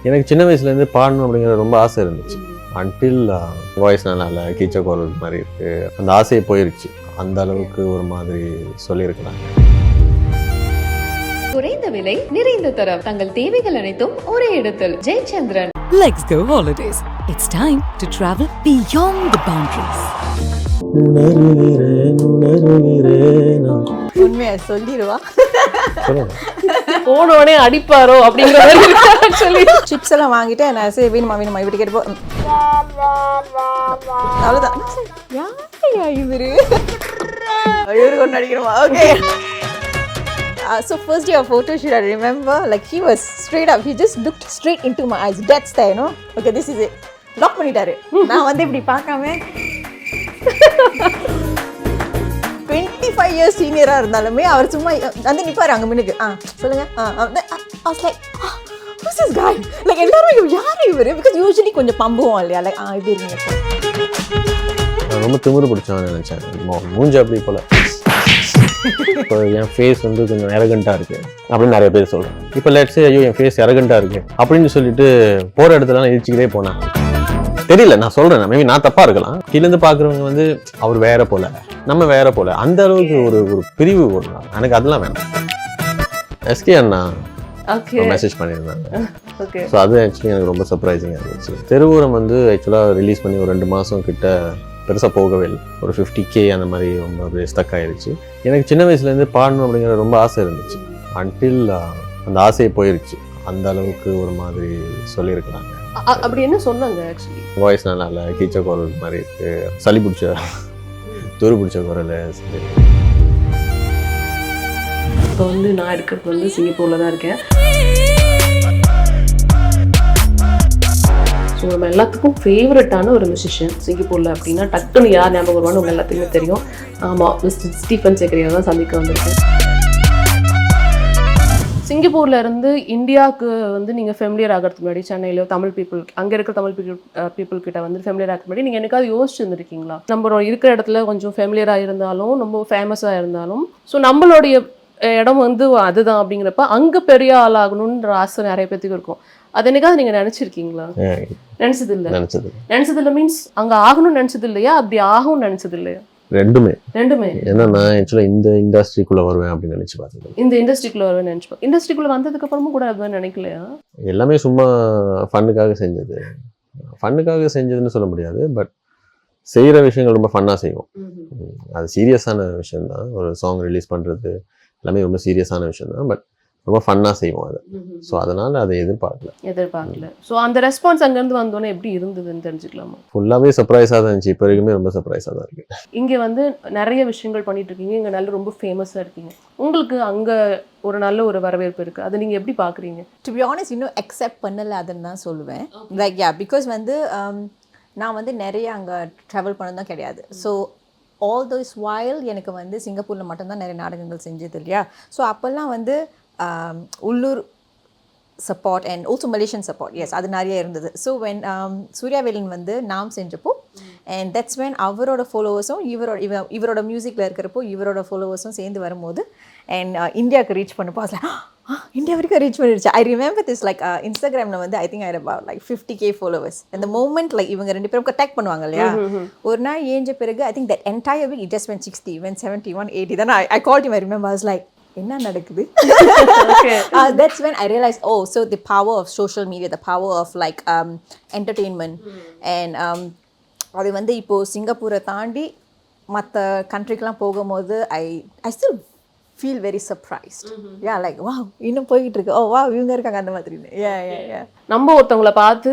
எனக்கு சின்ன வயசுலேருந்து பாடணும் அப்படிங்கிற ரொம்ப ஆசை இருந்துச்சு. அன்டில் வாய்ஸ் நல்லா இல்லை, கீச்ச குரல் மாதிரி இருக்குது, அந்த ஆசையை போயிருச்சு. அந்த அளவுக்கு ஒரு மாதிரி சொல்லியிருக்கிறாங்க. குறைந்த விலை நிறைந்த தரம், தங்கள் தேவைகள் அனைத்தும் ஒரே இடத்தில். Jayachandran. Let's go holidays. It's time to travel beyond the boundaries. உண்மையா சொல்லிடுவா, போனோடனே அடிப்பாரோ அப்படிங்கிற மாதிரி சொல்லி சிப்ஸ் எல்லாம் வாங்கிட்டு நான் சரி வேணுமா இப்படி கேட்டு அவ்வளோதான். யாரையா இவரு இவரு கொண்டு அடிக்கணுமா? Okay. So first day of photo shoot, I remember like he was straight up, he just looked straight into my eyes, that's there, you know. Okay, this is it. Lock பண்ணிட்டாரு. நான் வந்து இப்படி பார்க்காம 25 years senior இருந்தாலுமே அவர் சும்மா வந்து நிப்பாரு அங்க முன்னுக்கு. சொல்லுங்க. I was like, who's this guy? Like எல்லாரும் யாரு இவரு? Because usually கொஞ்சம் பம்புவோம் இல்லையா, like இப்படி இருக்கீங்க. ரொம்ப திமிரு பிடிச்சவன் நினைச்சேன். மூஞ்சி அப்படி போல. இப்போ என் ஃபேஸ் வந்து கொஞ்சம் எரகண்டாக இருக்குது அப்படின்னு நிறைய பேர் சொல்கிறேன். இப்போ லெட்ஸ் ஐயோ என் ஃபேஸ் எரகண்டாக இருக்குது அப்படின்னு சொல்லிட்டு போகிற இடத்துலலாம் இடிச்சுக்கிட்டே போனேன். தெரியல, நான் சொல்கிறேன், மேபி நான் தப்பாக இருக்கலாம். கீழேருந்து பார்க்குறவங்க வந்து அவர் வேற போல, நம்ம வேற போல, அந்த அளவுக்கு ஒரு பிரிவு போடலாம். எனக்கு அதெல்லாம் வேண்டாம். எஸ்கே அண்ணா மெசேஜ் பண்ணியிருந்தாங்க. ஸோ அது ஆக்சுவலி எனக்கு ரொம்ப சர்ப்ரைசிங்காக இருந்துச்சு. தெருவோரம் வந்து ஆக்சுவலாக ரிலீஸ் பண்ணி ஒரு 2 மாதம் கிட்ட பெருசாக போகவே இல்லை. ஒரு 50K அந்த மாதிரி ரொம்ப அப்படியே ஸ்டக் ஆகிடுச்சு. எனக்கு சின்ன வயசுலேருந்து பாடணும் அப்படிங்கிற ரொம்ப ஆசை இருந்துச்சு. அன்டில் அந்த ஆசையை போயிருச்சு. அந்த அளவுக்கு ஒரு மாதிரி சொல்லியிருக்கிறாங்க. அப்படி என்ன சொன்னாங்க? ஆக்சுவலி வாய்ஸ் நல்லா இல்லை, கீச்ச குரல் மாதிரி இருக்குது, சளி பிடிச்ச துரு பிடிச்ச குரல். இப்போ வந்து நான் இருக்கிறது வந்து சிங்கப்பூரில் தான் இருக்கேன். ஸோ நம்ம எல்லாத்துக்கும் ஃபேவரட்டான ஒரு மியூசிஷியன் சிங்கப்பூரில் அப்படின்னா டக்குன்னு யார் ஞாபகம் வருவான்னு உங்கள் எல்லாத்துக்குமே தெரியும். ஆமாம், மிஸ்டர் ஸ்டீஃபன் சேகரியா தான் சந்திக்க வந்திருக்கேன். சிங்கப்பூரில் இருந்து இந்தியாவுக்கு வந்து நீங்கள் ஃபெமிலியர் ஆகிறதுக்கு முன்னாடி சென்னையிலோ தமிழ் பீப்புள், அங்கே இருக்கிற தமிழ் பீப்புள் கிட்ட வந்து ஃபெமிலியர் ஆகிறதுக்கு முன்னாடி நீங்கள் என்னைக்காவது யோசிச்சுருந்துருக்கீங்களா? நம்ம இருக்கிற இடத்துல கொஞ்சம் ஃபெமிலியராக இருந்தாலும், ரொம்ப ஃபேமஸாக இருந்தாலும், ஸோ நம்மளுடைய இடம் வந்து அதுதான் அப்படிங்கிறப்ப அங்கே பெரிய ஆளாகணுன்ற ஆசை நிறைய பேத்துக்கு இருக்கும். அது என்னைக்காவது நீங்கள் நினச்சிருக்கீங்களா? நினச்சது இல்லை மீன்ஸ் அங்கே ஆகணும்னு நினச்சது இல்லையா, அப்படி ஆகும்னு நினச்சது இல்லையா? ரெண்டுமே. ஏன்னா நான் ஆக்சுவலாக இந்த இண்டஸ்ட்ரிக்குள்ளே வருவேன் அப்படின்னு நினச்சி பார்த்தேன். இந்த இண்டஸ்ட்ரிக்குள்ளே வருவேன் நினச்சிப்பேன். இண்டஸ்ட்ரிக்குள்ளே வந்ததுக்கு அப்புறமும் கூட அதுதான் நினைக்கலையா? எல்லாமே சும்மா ஃபன்னுக்காக செஞ்சது. ஃபன்னுக்காக செஞ்சதுன்னு சொல்ல முடியாது, பட் செய்கிற விஷயங்கள் ரொம்ப ஃபன்னாக செய்வோம். அது சீரியஸான விஷயம்தான். ஒரு சாங் ரிலீஸ் பண்ணுறது எல்லாமே ரொம்ப சீரியஸான விஷயம் தான், பட் ரொம்ப ஃபன்னாக செய்வோம் அதை. ஸோ அதனால் அதை எதிர்பார்க்கல. ஸோ அந்த ரெஸ்பான்ஸ் அங்கேருந்து வந்தோன்னே எப்படி இருந்ததுன்னு தெரிஞ்சுக்கலாமா? ஃபுல்லாகவே சர்ப்ரைஸாக தான் இருந்துச்சு. இப்போ வரைக்குமே ரொம்ப சர்ப்ரைஸாக தான் இருக்குது. இங்கே வந்து நிறைய விஷயங்கள் பண்ணிட்டு இருக்கீங்க, இங்கே நல்ல ரொம்ப ஃபேமஸாக இருக்கீங்க. உங்களுக்கு அங்கே ஒரு நல்ல ஒரு வரவேற்பு இருக்குது, அதை நீங்கள் எப்படி பார்க்குறீங்க? டு பி ஆனஸ்ட் இன்னும் அக்செப்ட் பண்ணலை அதுன்னு தான் சொல்லுவேன். லைக் பிகாஸ் வந்து நான் வந்து நிறைய அங்கே ட்ராவல் பண்ணது தான் கிடையாது. ஸோ ஆல் திஸ் வைல் எனக்கு வந்து சிங்கப்பூரில் மட்டும்தான் நிறைய நாடகங்கள் செஞ்சது இல்லையா. ஸோ அப்போல்லாம் வந்து உள்ளூர் support and also Malaysian support, yes அது நிறைய இருந்தது. ஸோ வென் சூர்யாவேலன் வந்து நாம் செஞ்சப்போ அண்ட் தட்ஸ் வென் அவரோட ஃபாலோவர்ஸும் இவரோட மியூசிக்கில் இருக்கிறப்போ இவரோட ஃபாலோவர்ஸும் சேர்ந்து வரும்போது அண்ட் இந்தியாவுக்கு ரீச் பண்ணப்போ அதில் இந்தியா வரைக்கும் ரீச் பண்ணிடுச்சு. ஐ ரிமெம்பர் திஸ் லைக் இன்ஸ்டாகிராமில் வந்து I think I about like 50K followers. அந்த மூமெண்ட் லைக் இவங்க 2 பேரும் டேக் பண்ணுவாங்க இல்லையா. ஒரு நாள் ஏஞ்ச பிறகு I think that entire week it just when 60, when 70, 180. then I called him. I remember I was like, என்ன நடக்குது? That's when I realized, oh, so the power of social media, the power of like entertainment and அது வந்து இப்போ சிங்கப்பூரை தாண்டி மற்ற கண்ட்ரிக்கெலாம் போகும்போது I still feel very surprised. Yeah, like wow, இன்னும் போய்கிட்டு இருக்கு. ஓ வா, இவங்க இருக்காங்க அந்த மாதிரி. நம்ம ஒருத்தவங்களை பார்த்து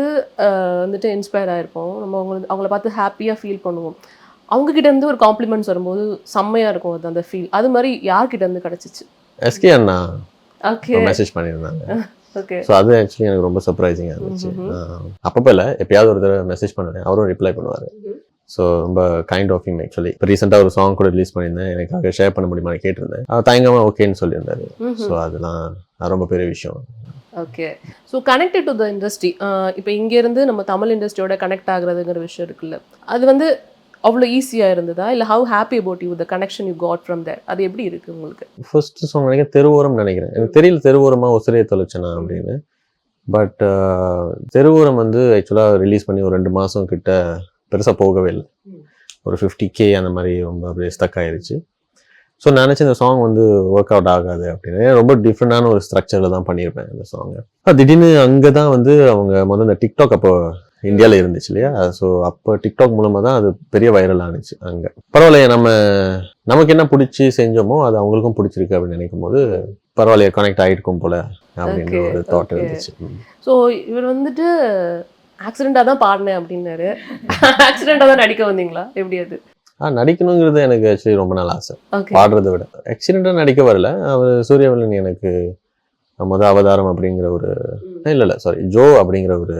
வந்துட்டு இன்ஸ்பயர் ஆகிருப்போம். நம்ம அவங்கள பார்த்து ஹாப்பியாக ஃபீல் பண்ணுவோம். அவங்ககிட்ட இருந்து ஒரு காம்ப்ளிமெண்ட்ஸ் வரும்போது செம்மையாக இருக்கும் அது, அந்த ஃபீல். அது மாதிரி யார்கிட்ட இருந்து கிடச்சிச்சு? எஸ்கே அண்ணா மெசேஜ் பண்ணியிருந்தாங்க. ஸோ அது ஆக்சுவலி எனக்கு ரொம்ப சர்ப்ரைசிங்காக இருந்துச்சு. அப்பப்போ இல்லை, எப்பயாவது ஒரு தடவை மெசேஜ் பண்ணுவேன், அவரும் ரிப்ளை பண்ணுவார். ஸோ ரொம்ப கைண்ட் ஆஃப் ஹிம். ஆக்சுவலி இப்போ ரீசெண்டாக ஒரு சாங் கூட ரிலீஸ் பண்ணியிருந்தேன், எனக்காக ஷேர் பண்ண முடியுமா கேட்டிருந்தேன். அவர் தயங்காமல் ஓகேன்னு சொல்லியிருந்தாரு. ஸோ அதெல்லாம் ரொம்ப பெரிய விஷயம். Okay. So connected to the industry, இப்போ இங்கேருந்து நம்ம தமிழ் இண்டஸ்ட்ரியோட கனெக்ட் ஆகுறதுங்கிற விஷயம் இருக்குல்ல, அது வந்து அவ்வளோ ஈஸியாக இருந்ததா, இல்லை how happy about you the connection you got from there? அது எப்படி இருக்குது உங்களுக்கு? ஃபர்ஸ்ட் சாங் நினைக்கிறேன் தெருவோரம் நினைக்கிறேன். எனக்கு தெரியல தெருவோரமாக ஒசரையை தொலைச்சனா அப்படின்னு. பட் தெருவோரம் வந்து ஆக்சுவலாக ரிலீஸ் பண்ணி ஒரு 2 மாதம் கிட்ட பெருசாக போகவே இல்லை. ஒரு 50K அந்த மாதிரி ரொம்ப அப்படியே ஸ்டக் ஆயிடுச்சு. ஸோ நான் நினச்சேன் இந்த சாங் வந்து ஒர்க் அவுட் ஆகாது அப்படின்னு. ரொம்ப டிஃப்ரெண்டான ஒரு ஸ்ட்ரக்சரில் தான் பண்ணியிருப்பேன் இந்த சாங்கை. திடீர்னு அங்கே தான் வந்து அவங்க முதல்ல இந்த டிக்டாக் அப்போ இந்தியாவில் இருந்துச்சு இல்லையா? ஸோ அப்போ டிக்டாக் மூலமாக தான் அது பெரிய வைரல் ஆனிச்சு அங்கே. பரவாயில்லையே, நமக்கு என்ன பிடிச்சி செஞ்சோமோ அது அவங்களுக்கும் பிடிச்சிருக்கு அப்படின்னு நினைக்கும் போது பரவாயில்லையே, கனெக்ட் ஆகிருக்கும் போல அப்படின்ற ஒரு தாட் இருந்துச்சு. ஸோ இவர் வந்துட்டு ஆக்சிடெண்ட்டாக தான் பாடினேன் அப்படின்னாரு. ஆக்சிடெண்ட்டாக தான் நடிக்க வந்தீங்களா? எப்படி அது? நடிக்கணுங்கிறது எனக்கு ஆக்சுவலி ரொம்ப நாள் ஆசை, ஓகே. பாடுறதை விட. ஆக்சிடெண்ட்டாக நடிக்க வரல. அவர் சூர்யவல்லன் எனக்கு அவதாரம் அப்படிங்கிற ஒரு இல்லை சாரி ஜோ அப்படிங்கிற ஒரு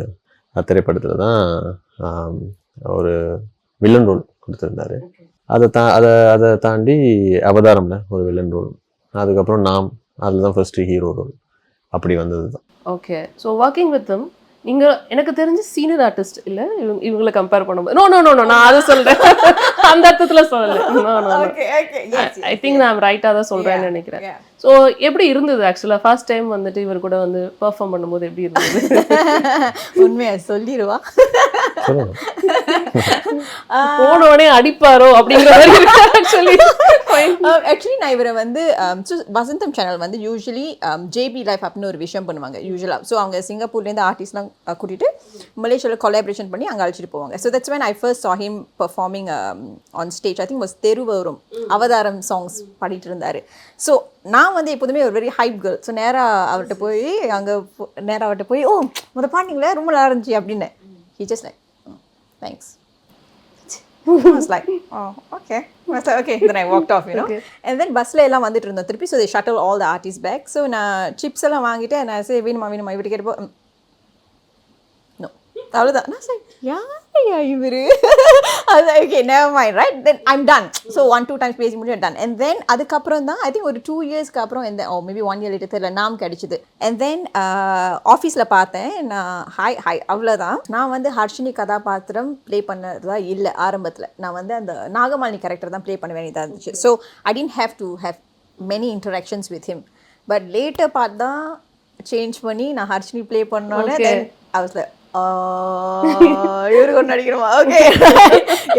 திரைப்படத்தில் தான் ஒரு வில்லன் ரோல் கொடுத்துருந்தாரு. அதை தாண்டி அவதாரம்ல ஒரு வில்லன் ரோல், அதுக்கப்புறம் நாம் அதில் தான் ஃபர்ஸ்ட் ஹீரோ ரோல் அப்படி வந்தது தான். Okay. So working with them நீங்கள் எனக்கு தெரிஞ்சு சீனியர் ஆர்டிஸ்ட் இல்லை இவங்களை கம்பேர் பண்ணும்போது நோ நான் அதை சொல்கிறேன். அந்த அர்த்தத்தில் சொல்லலை. ஐ திங்க் நான் ரைட்டாக தான் சொல்கிறேன்னு நினைக்கிறேன். ஸோ எப்படி இருந்தது ஆக்சுவலாக ஃபர்ஸ்ட் டைம் வந்துட்டு இவர் கூட வந்து பெர்ஃபார்ம் பண்ணும்போது எப்படி இருந்தது? உண்மையா சொல்லிடுவா, போனோடனே அடிப்பாரோ அப்படிங்கிற மாதிரி ஆக்சுவலி. ஆக்சுவலி நான் இவரை வந்து வசந்தம் சேனல் வந்து யூஸ்வலி ஜேபி லைஃப் அப்படின்னு ஒரு விஷயம் பண்ணுவாங்க யூஸ்வலாக. ஸோ அவங்க சிங்கப்பூர்லேருந்து ஆர்டிஸ்ட்லாம் கூட்டிகிட்டு மலேசியாவில் கொலாபரேஷன் பண்ணி அங்கே அழைச்சிட்டு போவாங்க. So that's when I first saw him performing on stage. I think was தெருவரும் அவதாரம் சாங்ஸ் பாடிட்டு இருந்தார். ஸோ நான் வந்து எப்போதுமே ஒரு வெரி ஹைப் கேர்ள். ஸோ நேராக அவர்கிட்ட போய் ஓ முத பாண்டிங்களே ரொம்ப நல்லா இருந்துச்சு அப்படின்னு. He just like thanks. I was like, oh, okay. I was like, okay. Then I walked off, you know. Okay. And then busல எல்லாம் வந்துட்டு இருந்தோம் திருப்பி. So they shuttle all the artists back. So நான் chips எல்லாம் வாங்கிட்டு நான் say வேணுமா இவரு கேட்டப்போ no. அவ்வளோதான். நான் say யாரையா இவரு? அது okay, never mind, right? Then I'm done. So 1-2 times பேசி முடியும் done. And then அதுக்கப்புறம் தான் I think ஒரு 2 yearsக்கு அப்புறம் maybe 1 year later தெரியல நாம் கிடைச்சது. And then ஆஃபீஸில் பார்த்தேன் நான் ஹாய் அவ்வளோதான். நான் வந்து ஹர்ஷினி கதாபாத்திரம் ப்ளே பண்ணதா இல்லை ஆரம்பத்தில். நான் வந்து அந்த நாகமாலினி கேரக்டர் தான் ப்ளே பண்ண வேண்டியதாக இருந்துச்சு. So I didn't have to have many interactions with him. But later part தான் சேஞ்ச் பண்ணி நான் ஹர்ஷினி ப்ளே பண்ணோன்னே then I was like இவருக்கு ஒன்று நடிக்கணுமா, ஓகே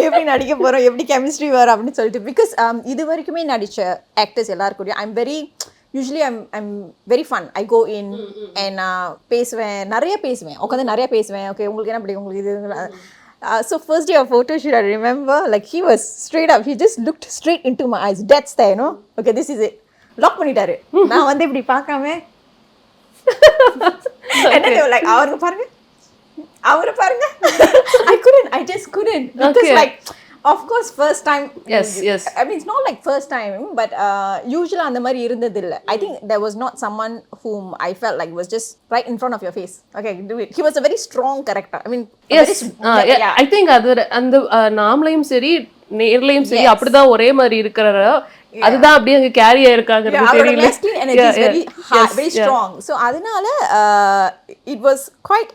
எப்படி நடிக்க போகிறோம், எப்படி கெமிஸ்ட்ரி வரும் அப்படின்னு சொல்லிட்டு. பிகாஸ் இது வரைக்குமே நடித்த ஆக்டர்ஸ் எல்லாருக்கூடயும் usually I'm very fun. I go in and பேசுவேன், நிறைய பேசுவேன், உட்காந்து நிறைய பேசுவேன். ஓகே உங்களுக்கு என்ன பிடிக்கும், உங்களுக்கு இது. So first day of photo shoot, I remember like he was straight up, he just looked straight into my eyes, that's there, you know, okay this is it, lock பண்ணிட்டாரு. நான் வந்து இப்படி பார்க்காம என்ன like அவரை பாருங்க I just couldn't because like of course first time, yes I mean it's not like first time but usually அந்த மாதிரி இருந்தது இல்ல. I think there was not someone whom I felt like was just right in front of your face, okay do it. He was a very strong character, I mean yes I think அது அந்த நாமலையும் சரி நேர்லையும் சரி அப்படிதான் ஒரே மாதிரி இருக்கிறாரு. அதுதான் அப்படியே அங்க கேரி ஆயிருக்காங்கிறது தெரியல. Energy is very strong. So அதனால it was quite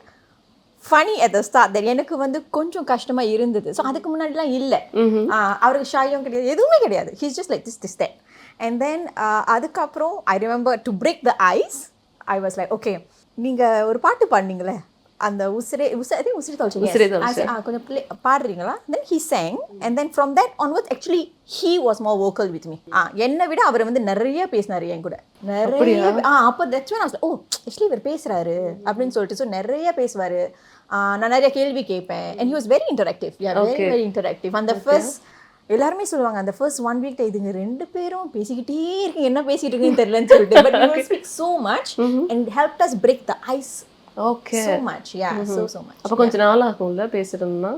funny at the start that எனக்கு வந்து கொஞ்சம் கஷ்டமா இருந்தது. ஸோ அதுக்கு முன்னாடிலாம் இல்லை, அவருக்கு ஷாயும் கிடையாது, எதுவுமே கிடையாது. He's just like this that. And then அதுக்கப்புறம் I remember to break the ice I was like okay நீங்கள் ஒரு பாட்டு பாடினீங்களே அந்த உசிரே தொலைச்சு கொஞ்சம் பாடுறீங்களா. Then he sang and then from that onwards actually he was more vocal with me. என்னை விட அவர் வந்து நிறைய பேசினாரு என் கூட, நிறைய. அப்போ that's when I was like oh actually இவர் பேசுறாரு அப்படின்னு சொல்லிட்டு. ஸோ நிறைய பேசுவார், நான் நிறைய கேள்வி கேட்பேன். and he was very interactive. very interactive. அந்த ஃபர்ஸ்ட் எல்லாருமே சொல்லுவாங்க அந்த ஃபர்ஸ்ட் 1 week இதுங்க 2 பேரும் பேசிக்கிட்டே இருக்கீங்க, என்ன பேசிட்டு இருக்கீங்கன்னு தெரியலன்னு சொல்லிட்டு. but he will speak so much and helped us break the ice. Okay. So much, yeah, so much. அப்ப கொஞ்ச நாள் ஆகும்ல பேசுறதுன்னா?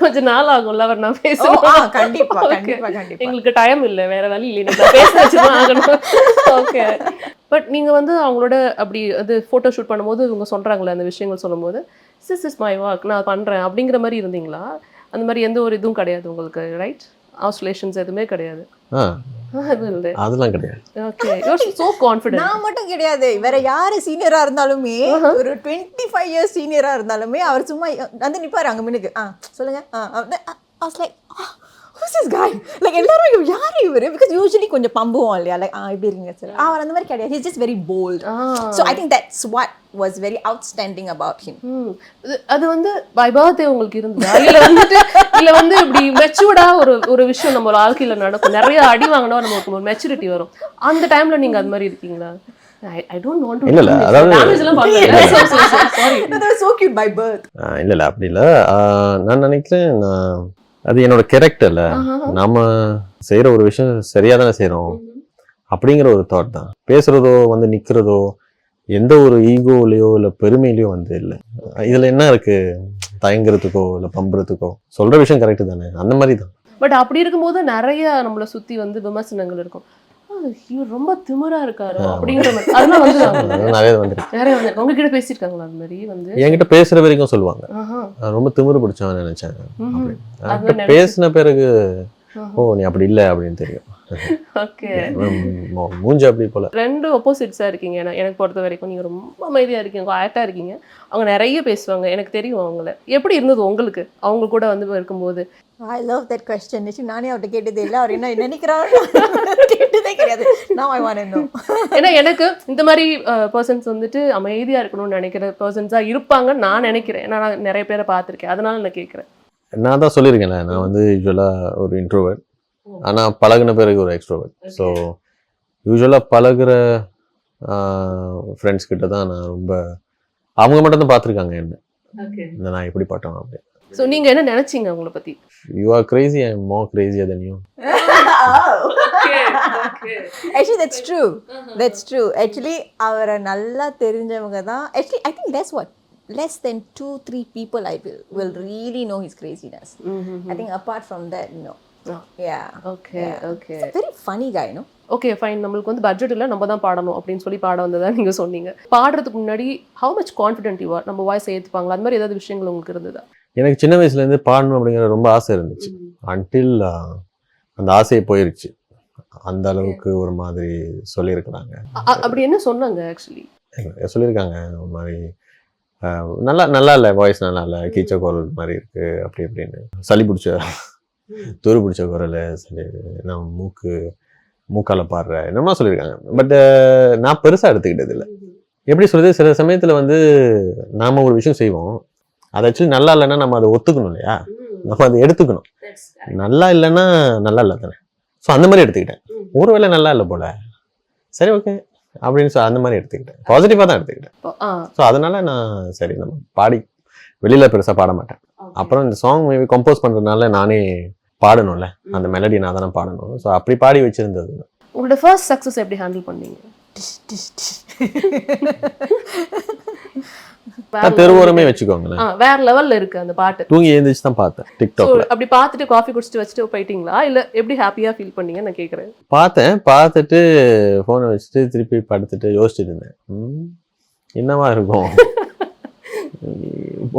கொஞ்ச நாள் ஆகும்ல அவர் நான் பேசுறேன். கண்டிப்பா. எங்களுக்கு டைம் இல்ல, வேற வழி இல்ல, நான் பேச வச்சுதான் ஆகணும். ஓகே. பட் நீங்க வந்து அவங்களோட அப்படி அது போட்டோ ஷூட் பண்ணும்போது இவங்க சொல்றாங்களே அந்த விஷயங்கள் சொல்லும்போது this is my work நான் பண்றேன் அப்படிங்கிற மாதிரி இருந்தீங்களா? அந்த மாதிரி எந்த ஒரு இதுவும் கிடையாது உங்களுக்கு, ரைட்? ஆஸ்லேஷன்ஸ் எதுவுமே கிடையாது? அதெல்லாம் கிடையாது. Okay, you are so confident. நான் மட்டும் கிடையாது, வேற யாரு சீனியரா இருந்தாலுமே ஒரு 25 இயர்ஸ் சீனியரா இருந்தாலுமே அவர் சும்மா வந்து நிப்பாரு அங்க முன்னுக்கு சொல்லுங்க. I was like who's this guy? Like எல்லாரும் யார் இவரு? Because usually கொஞ்சம் பம்புவோம் இல்லையா, like இப்படி இருக்கீங்க சார், அவர் அந்த மாதிரி கிடையாது. He's just very bold. So I think that's what was very outstanding about him. அது வந்து பை பர்த்டே உங்களுக்கு இருந்ததா, இல்ல வந்து இப்படி மெச்சூர்டா ஒரு விஷயம் நம்ம வாழ்க்கையில நடக்கும், நிறைய அடி வாங்கினா நமக்கு ஒரு மெச்சூரிட்டி வரும், அந்த டைம்ல நீங்க அது மாதிரி இருக்கீங்களா? I don't want to. இல்ல அதாவது sorry, That was so cute by birth. இல்ல அப்படி இல்ல. நான் நினைக்கிறேன் அது என்னோட கேரக்டர்ல நாம செய்யற ஒரு விஷயம் சரியா தானே செய்யறோம் அப்படிங்கிற ஒரு தாட் தான். பேசுறதோ வந்து நிக்கிறதோ எந்த ஒரு ஈகோலையோ இல்ல பெருமையிலையோ வந்து இல்லை. இதுல என்ன இருக்கு தயங்குறதுக்கோ இல்ல பம்புறதுக்கோ, சொல்ற விஷயம் கரெக்ட் தானே, அந்த மாதிரி தான். பட் அப்படி இருக்கும்போது நிறைய நம்மளை சுத்தி வந்து விமர்சனங்கள் இருக்கும், இவர் ரொம்ப திமிரா இருக்காரு அப்படிங்கிற மாதிரி. அதெல்லாம் வந்து நிறைய வந்து உங்ககிட்ட பேசியிருக்காங்களா அந்த மாதிரி? வந்து என்கிட்ட பேசுற வரைக்கும் சொல்லுவாங்க ரொம்ப திமிரு பிடிச்சவன் நினைச்சேன். பேசின பிறகு ஓ நீ அப்படி இல்லை அப்படின்னு தெரியும். ஓகே, மூஞ்சி அப்படி போல. ரெண்டு ஆப்போசிட்ஸா இருக்கீங்க. எனக்கு பொறுத்த வரைக்கும் நீங்க ரொம்ப அமைதியா இருக்கீங்க, குவாய்ட்டா இருக்கீங்க. அவங்க நிறைய பேசுவாங்க, எனக்கு தெரியும் அவங்கள. எப்படி இருந்தது உங்களுக்கு அவங்க கூட வந்து இருக்கும்போது? I love that question. நானே அவர்கிட்ட கேட்டதே இல்லை, அவர் என்ன நினைக்கிறாரு கேட்டதே கிடையாது. Now I want to know. ஏன்னா எனக்கு இந்த மாதிரி பர்சன்ஸ் வந்துட்டு அமைதியா இருக்கணும்னு நினைக்கிற பர்சன்ஸா இருப்பாங்கன்னு நான் நினைக்கிறேன். ஏன்னா நான் நிறைய பேரை பார்த்துருக்கேன், அதனால நான் கேட்குறேன். நான் தான் சொல்லியிருக்கேன்ல, நான் வந்து யூஸ்வலாக ஒரு இன்ட்ரோவர்ட், ஆனால் பழகுன பிறகு ஒரு எக்ஸ்ட்ரோவர்ட். ஸோ யூஸ்வலாக பழகுற ஃப்ரெண்ட்ஸ் கிட்ட தான் நான் ரொம்ப, அவங்க மட்டும் தான் பார்த்துருக்காங்க என்ன, இந்த நான் எப்படி பட்டோம் அப்படி. ஸோ நீங்க என்ன நினைச்சீங்க அவங்கள பத்தி? You are crazy, I am more crazier than you. Actually that's true. That's true. Actually அவரை நல்லா தெரிஞ்சவங்க தான். Actually I think that's what less than 2-3 people I will really know his craziness. I think apart from that, no. Yeah. Okay. He's a very funny guy, no? Okay fine, நம்மளுக்கு வந்து budget இல்லை, நம்ம தான் பாடணும் அப்படின்னு சொல்லி பாட வந்ததா நீங்கள் சொன்னீங்க. பாடுறதுக்கு முன்னாடி how much confident you are, நம்ம வாய்ஸ் ஏற்றுப்பாங்களா, அது மாதிரி ஏதாவது விஷயங்கள் உங்களுக்கு இருந்ததா? எனக்கு சின்ன வயசுலேருந்து பாடணும் அப்படிங்கிற ரொம்ப ஆசை இருந்துச்சு. அன்டில் அந்த ஆசையை போயிருச்சு. அந்த அளவுக்கு ஒரு மாதிரி சொல்லியிருக்கிறாங்க. அப்படி என்ன சொன்னாங்க? ஆக்சுவலி சொல்லியிருக்காங்க ஒரு மாதிரி நல்லா இல்லை, வாய்ஸ் நல்லா இல்லை, கீச்ச குரல் மாதிரி இருக்கு அப்படி அப்படின்னு, சளி பிடிச்ச துரு பிடிச்ச குரல், சரி நான் மூக்கால பாடுற என்னமா சொல்லியிருக்காங்க. பட் நான் பெருசாக எடுத்துக்கிட்டது இல்லை. எப்படி சொல்றது, சில சமயத்தில் வந்து நாம ஒரு விஷயம் செய்வோம், அது ஆக்சுவலி நல்லா இல்லைன்னா நம்ம அதை ஒத்துக்கணும் இல்லையா, நம்ம அதை எடுத்துக்கணும். நல்லா இல்லைன்னா நல்லா இல்லை தானே. ஸோ அந்த மாதிரி எடுத்துக்கிட்டேன். ஒருவேளை நல்லா இல்லை போல, சரி ஓகே அப்படின்னு அந்த மாதிரி எடுத்துக்கிட்டேன். பாசிட்டிவாக தான் எடுத்துக்கிட்டேன். ஸோ அதனால நான் சரி நம்ம பாடி வெளியில பெருசாக பாட மாட்டேன். அப்புறம் இந்த சாங் மேபி கம்போஸ் பண்ணுறதுனால நானே பாடணும்ல, அந்த மெலடி நான் தானே பாடணும். ஸோ அப்படி பாடி வச்சிருந்தது. உங்களோட ஃபர்ஸ்ட் சக்ஸஸ் எப்படி ஹேண்டில் பண்ணீங்க? தெருவோரமே வச்சுக்கோங்களேன், வேற லெவல்ல இருக்கு அந்த பாட்டு. தூங்கி எழுந்திரிச்சு தான் பார்த்தேன் டிக்டாக்ல. அப்படி பார்த்துட்டு காஃபி குடிச்சிட்டு வச்சுட்டு போயிட்டீங்களா, இல்ல எப்படி ஹாப்பியா ஃபீல் பண்ணீங்க நான் கேக்குறேன்? பார்த்துட்டு போனை வச்சுட்டு திருப்பி படுத்துட்டு யோசிச்சுட்டு இருந்தேன், என்னவா இருக்கும்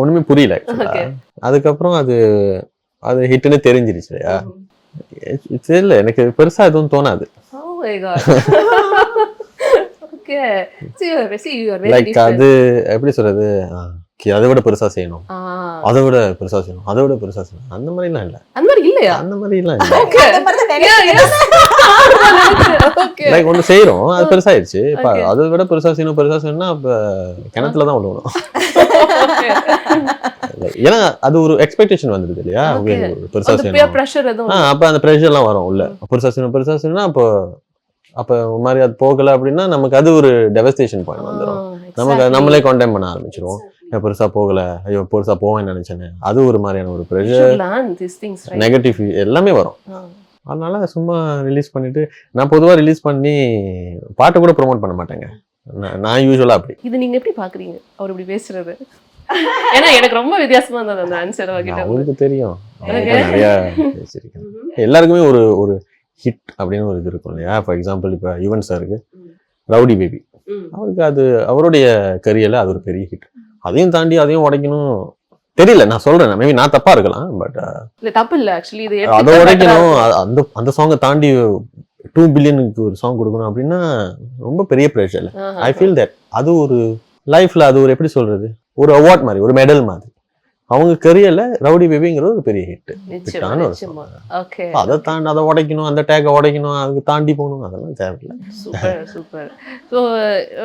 ஒண்ணுமே புரியல. அதுக்கப்புறம் அது ஹிட்னு தெரிஞ்சிருச்சு இல்லையா. தெரியல, எனக்கு பெருசா எதுவும் தோணாது. லைக் அது எப்படி சொல்றது, அதை விட பெருசா செய்யணும், அதை விட பெருசா செய்யணும், அதை விட பெருசா செய்யணும், அந்த மாதிரி எல்லாம் இல்ல. அந்த மாதிரி இல்லையா? அந்த மாதிரி எல்லாம் லைக் ஒண்ணு செய்யறோம், அது பெருசாயிருச்சு, அதை விட பெருசா செய்யணும்னா அப்ப கிணத்துலதான் விழுவணும். ஏன்னா அது ஒரு எக்ஸ்பெக்டேஷன் வந்துருது இல்லையா, பெருசா செய்யணும். அப்ப அந்த ப்ரெஷர் எல்லாம் வரும் உள்ள, பெருசா செய்யணும்னா அப்ப ஒரு மாதிரி அது போகல அப்படின்னா நமக்கு அது ஒரு டெவஸ்டேஷன் பாயிண்ட் வந்துடும். நமக்கு நம்மளே கான்டெம் பண்ண ஆரம்பிச்சிருவோம், பெருசா போகல, ஐயோ பெருசா போவேன்னு நினைச்சேன்னு. அது ஒரு மாதிரியான ஒரு ப்ரெஷர், நெகட்டிவ் எல்லாமே வரும். அதனால சும்மா ரிலீஸ் பண்ணிட்டு, நான் பொதுவா ரிலீஸ் பண்ணி பாட்டு கூட ப்ரொமோட் பண்ண மாட்டேங்க நான் யூஸ்வலா. அப்படி இது நீங்க எப்படி பாக்குறீங்க அவர் இப்படி பேசுறது? ஏன்னா எனக்கு ரொம்ப வித்தியாசமா இருந்தது அந்த ஆன்சர். உங்களுக்கு தெரியும், நிறைய பேசியிருக்கேன். எல்லாருக்குமே ஒரு ஹிட் அப்படின்னு ஒரு இது இருக்கும் இல்லையா. ஃபார் எக்ஸாம்பிள் இப்போ யுவன் சாருக்கு ரவுடி பேபி, அவருக்கு அது அவருடைய கரியர்ல அது ஒரு பெரிய ஹிட். அதையும் தாண்டி அதையும் உடைக்கணும், தெரியல நான் சொல்றேன், மேபி நான் தப்பா இருக்கலாம், பட் தப்பு இல்ல ஆக்சுவலி. இது அதை உடைக்கணும், அந்த சாங்கை தாண்டி 2 பில்லியனுக்கு ஒரு சாங் கொடுக்கணும் அப்படின்னா ரொம்ப பெரிய ப்ரெஷர். ஐ ஃபீல் தட் அது ஒரு லைஃப்ல அது ஒரு எப்படி சொல்றது, ஒரு அவார்ட் மாதிரி, ஒரு மெடல் மாதிரி. அவங்க கரியர்ல ரவுடி பேபிங்கிறது ஒரு பெரிய ஹிட். நிச்சயமா. ஓகே, அதை தாண்டி அதை உடைக்கணும், அந்த டேக்கை உடைக்கணும், அதுக்கு தாண்டி போகணும், அதெல்லாம் தேவையில்லை. சூப்பர். ஸோ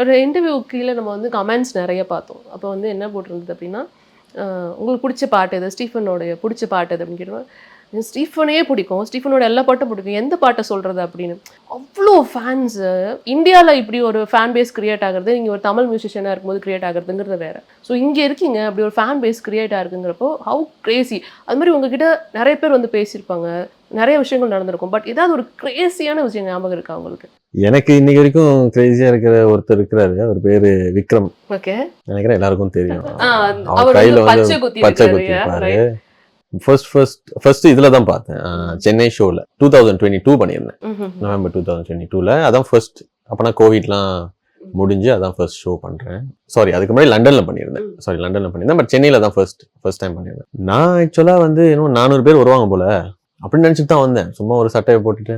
ஒரு இன்டர்வியூ கீழே நம்ம வந்து கமெண்ட்ஸ் நிறைய பார்த்தோம். அப்போ வந்து என்ன போட்டிருந்தது அப்படின்னா, உங்களுக்கு பிடிச்ச பாட்டு எது, ஸ்டீஃபனோடைய பிடிச்ச பாட்டு எது அப்படின்னு கேட்டோம். ஸ்டீஃபனே பிடிக்கும், ஸ்டீஃபனோட எல்லா பாட்டும் பிடிக்கும், எந்த பாட்டை சொல்கிறது அப்படின்னு. அவ்வளோ ஃபேன்ஸு இந்தியாவில் இப்படி ஒரு ஃபேன் பேஸ் கிரியேட் ஆகுறது, நீங்கள் ஒரு தமிழ் மியூசிஷியனாக இருக்கும்போது கிரியேட் ஆகுறதுங்கிறது வேறு. ஸோ இங்கே இருக்கீங்க, அப்படி ஒரு ஃபேன் பேஸ் கிரியேட் ஆகுங்கிறப்போ ஹவு கிரேசி. அது மாதிரி உங்ககிட்ட நிறைய பேர் வந்து பேசியிருப்பாங்க, நிறைய விஷயங்கள் நடந்திருக்கும். பட் ஏதாவது ஒரு கிரேசியான விஷயம் ஞாபகம் இருக்கா உங்களுக்கு? எனக்கு இன்னைக்கு வரைக்கும் கிரேசியா இருக்கிற ஒருத்தர் இருக்கிறாரு, அவர் பேரு விக்ரம். ஓகே, நினைக்கிறேன் எல்லாருக்கும் தெரியும். அவர் கையில வந்து பச்சை குத்தி இருப்பாரு. ஃபர்ஸ்ட் இதுல தான் பார்த்தேன், சென்னை ஷோல 2022 பண்ணியிருந்தேன், நவம்பர் 2022ல. அதான் ஃபர்ஸ்ட். அப்பனா கோவிட்லாம் முடிஞ்சு அதான் ஃபர்ஸ்ட் ஷோ பண்றேன். சாரி, அதுக்கு முன்னாடி லண்டன்ல பண்ணியிருந்தேன். பட் சென்னையில தான் ஃபர்ஸ்ட் டைம் பண்ணியிருந்தேன். நான் ஆக்சுவலா வந்து இன்னும் 400 பேர் வருவாங்க போல அப்படின்னு நினைச்சிட்டு தான் வந்தேன். சும்மா ஒரு சட்டையை போட்டுட்டு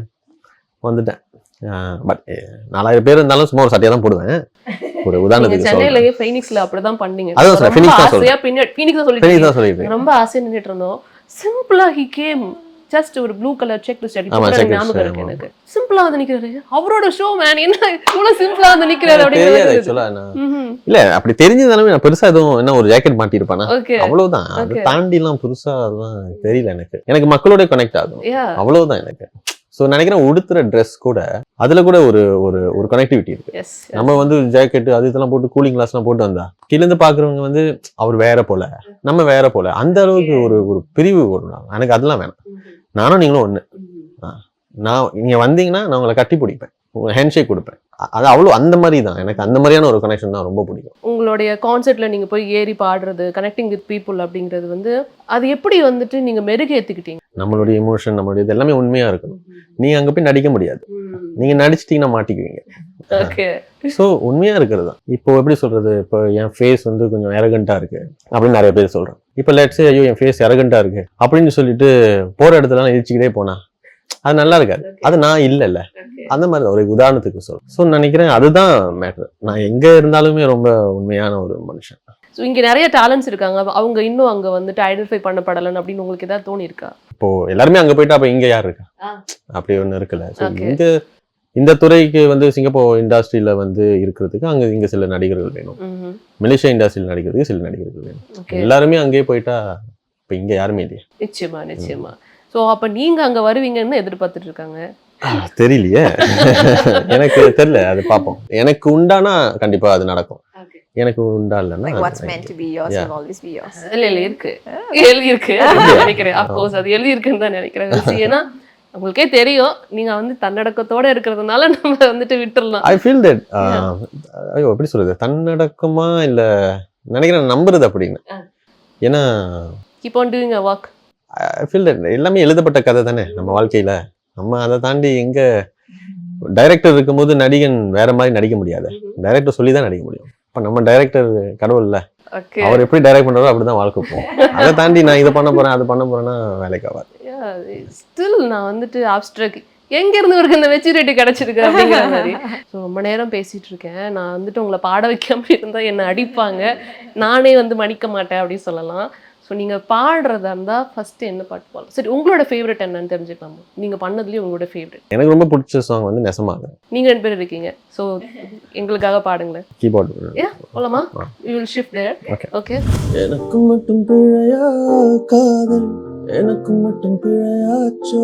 வந்துட்டேன். பட் 4000 பேர் இருந்தாலும் சும்மா ஒரு சட்டையை தான் போடுவேன். ஒரு உதாரணத்துக்கு சென்னையிலேயே ஃபீனிக்ஸ்ல அப்படிதான் பண்ணீங்க. அதான் சொல்றேன், ஃபீனிக்ஸ் தான் சொல்லிட்டு ரொம்ப ஆசையா நின்னுட்டு இருந்தோம். சிம்பிளா ஹி கேம், ஜஸ்ட் ஒரு ப்ளூ கலர் செக் லிஸ்ட் அடிச்சு ஞாபகம் இருக்கு எனக்கு. சிம்பிளா வந்து நிக்கிறாரு, அவரோட ஷோ மேன், என்ன இவ்வளவு சிம்பிளா வந்து நிக்கிறாரு அப்படின்னு. இல்ல அப்படி தெரிஞ்சதாலுமே நான் பெருசா எதுவும் என்ன ஒரு ஜாக்கெட் மாட்டி இருப்பானா, அவ்வளவுதான். அதை தாண்டி எல்லாம் பெருசா அதெல்லாம் தெரியல எனக்கு மக்களோட கனெக்ட் ஆகும், அவ்வளவுதான் எனக்கு. ஸோ நினைக்கிறேன் உடுத்துற ட்ரெஸ் கூட அதுல கூட ஒரு ஒரு கனெக்டிவிட்டி இருக்கு. நம்ம வந்து ஜாக்கெட் அது இதெல்லாம் போட்டு கூலிங் கிளாஸ் எல்லாம் போட்டு வந்தா கீழேருந்து பாக்குறவங்க வந்து அவர் வேற போல, நம்ம வேற போல, அந்த அளவுக்கு ஒரு பிரிவு வரும். எனக்கு அதெல்லாம் வேணாம். நானும் நீங்களும் ஒண்ணு. நீங்க வந்தீங்கன்னா நான் உங்களை கட்டி பிடிப்பேன், ஹேண்ட்ஷேக் கொடுப்பேன். அது அவ்வளோ அந்த மாதிரி தான். எனக்கு அந்த மாதிரியான ஒரு கனெக்ஷன் தான் ரொம்ப பிடிக்கும். உங்களுடைய கான்செர்ட்ல நீங்க போய் ஏறி பாடுறது, கனெக்டிங் வித் பீப்புள் அப்படிங்கிறது வந்து அது எப்படி வந்துட்டு நீங்க மெருகேத்திக்கிட்டீங்க? நம்மளுடைய எமோஷன், நம்மளுடைய இது எல்லாமே உண்மையா இருக்கணும். நீங்க அங்க போய் நடிக்க முடியாது, நீங்க நடிச்சிட்டீங்கன்னா மாட்டிக்குவீங்க. ஸோ உண்மையா இருக்கிறது தான். இப்போ எப்படி சொல்றது, இப்போ என் ஃபேஸ் வந்து கொஞ்சம் அரகண்டா இருக்கு அப்படின்னு நிறைய பேர் சொல்றேன். இப்போ லெட்ஸ் ஐயோ என் ஃபேஸ் அரகண்டா இருக்கு அப்படின்னு சொல்லிட்டு போற இடத்துல இடிச்சுக்கிட்டே போனா அது நல்லா இருக்காது. அது நான் இல்லைல்ல, அந்த மாதிரி ஒரு உதாரணத்துக்கு சொல்றேன். ஸோ நினைக்கிறேன் அதுதான் மேட்டர். நான் எங்க இருந்தாலுமே ரொம்ப உண்மையான ஒரு மனுஷன். ஸோ இங்க நிறைய டேலண்ட்ஸ் இருக்காங்க, அவங்க இன்னும் அங்க வந்துட்டு ஐடென்டிஃபை பண்ணப்படலன்னு அப்படின்னு உங்களுக்கு ஏதாவது தோணி இருக்கா? இப்போ எல்லாருமே அங்க போயிட்டா அப்ப இங்க யார் இருக்கா? அப்படி ஒண்ணு இருக்குல்ல. இங்க இந்த துறைக்கு வந்து சிங்கப்பூர் இண்டஸ்ட்ரியில வந்து இருக்கிறதுக்கு இங்க சில நடிகர்கள் வேணும், மலேசியா இண்டஸ்ட்ரியில நடிக்கிறதுக்கு சில நடிகர்கள் வேணும். எல்லாருமே அங்கேயே போயிட்டா இப்ப இங்க யாருமே இல்லையா? நிச்சயமா. ஸோ அப்ப நீங்க அங்க வருவீங்கன்னு எதிர்பார்த்துட்டு இருக்காங்க. தெரியலையே, எனக்கு தெரியல, அது பார்ப்போம். எனக்கு உண்டானா கண்டிப்பா அது நடக்கும், எனக்கு உண்டா இல்லைன்னா இருக்கு நினைக்கிறேன். அப்கோர்ஸ் அது எழுதி இருக்குன்னு தான் நினைக்கிறேன். ஏன்னா உங்களுக்கே தெரியும் நீங்க வந்து தன்னடக்கத்தோட இருக்கிறதுனால நம்ம வந்துட்டு விட்டுறலாம். ஐ ஃபீல் தட் ஐயோ எப்படி சொல்றது, தன்னடக்கமா இல்ல நினைக்கிறேன், நம்புறது அப்படின்னு. ஏன்னா keep on doing a work. I feel that எல்லாமே எழுதப்பட்ட கதை தானே நம்ம வாழ்க்கையில. நம்ம அதை தாண்டி எங்க டைரக்டர் இருக்கும்போது நடிகன் வேற மாதிரி நடிக்க முடியாது, டைரக்டர் சொல்லி தான் நடிக்க முடியும். இப்ப நம்ம டைரக்டர் கடவுள் இல்ல, அவர் எப்படி டைரக்ட் பண்றாரோ அப்படிதான் வாழ்க்கை போகும். அதை தாண்டி நான் இதை பண்ண போறேன் அது பண்ண போறேன்னா வேலைக்கு ஆகாது. ஸ்டில் நான் வந்துட்டு ஆப்ஸ்ட்ராக்ட் எங்க இருந்து ஒரு இந்த மெச்சூரிட்டி கிடைச்சிருக்கு அப்படிங்கிற மாதிரி. ஸோ ரொம்ப நேரம் பேசிட்டு இருக்கேன். நான் வந்துட்டு உங்களை பாட வைக்காம இருந்தா என்னை அடிப்பாங்க, நானே வந்து மன்னிக்க மாட்டேன் அப்படின்னு சொல்லலாம். ஸோ நீங்கள் பாடுறதா இருந்தால் ஃபர்ஸ்ட் என்ன பாட்டு பாடலாம்? சரி, உங்களோட ஃபேவரட் என்னன்னு தெரிஞ்சுக்கலாமா? நீங்கள் பண்ணதுலேயே உங்களோட ஃபேவரட். எனக்கு ரொம்ப பிடிச்ச சாங் வந்து நெசமாக. நீங்கள் 2 பேர் இருக்கீங்க, ஸோ எங்களுக்காக பாடுங்களேன். கீபோர்டு போலாமா? You will shift there. Okay. எனக்கு மட்டும் பிழையா காதல், எனக்கு மட்டும் பிழையாச்சோ,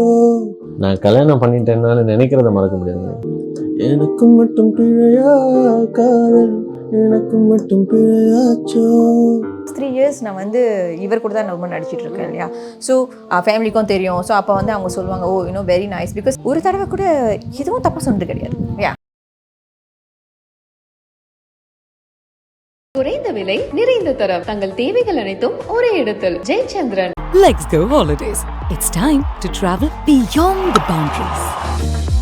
நான் கல்யாணம் பண்ணிட்டேன்னால நினைக்கிறத மறக்க முடியாது. எனக்கு மட்டும் பிழையா காதல், எனக்கு மட்டும் பிழையாச்சோ. 3 years நான் வந்து இவர் கூட தான் ரொம்ப நடிச்சிட்டு இருக்கேன் இல்லையா. ஸோ ஃபேமிலிக்கும் தெரியும். ஸோ அப்போ வந்து அவங்க சொல்லுவாங்க, ஓ யூனோ வெரி நைஸ், பிகாஸ் ஒரு தடவை கூட எதுவும் தப்பாக சொன்னது கிடையாது. குறைந்த விலை நிறைந்த தரம், தங்கள் தேவைகள் அனைத்தும் ஒரே இடத்தில். Jayachandran. Let's go holidays. It's time to travel beyond the boundaries.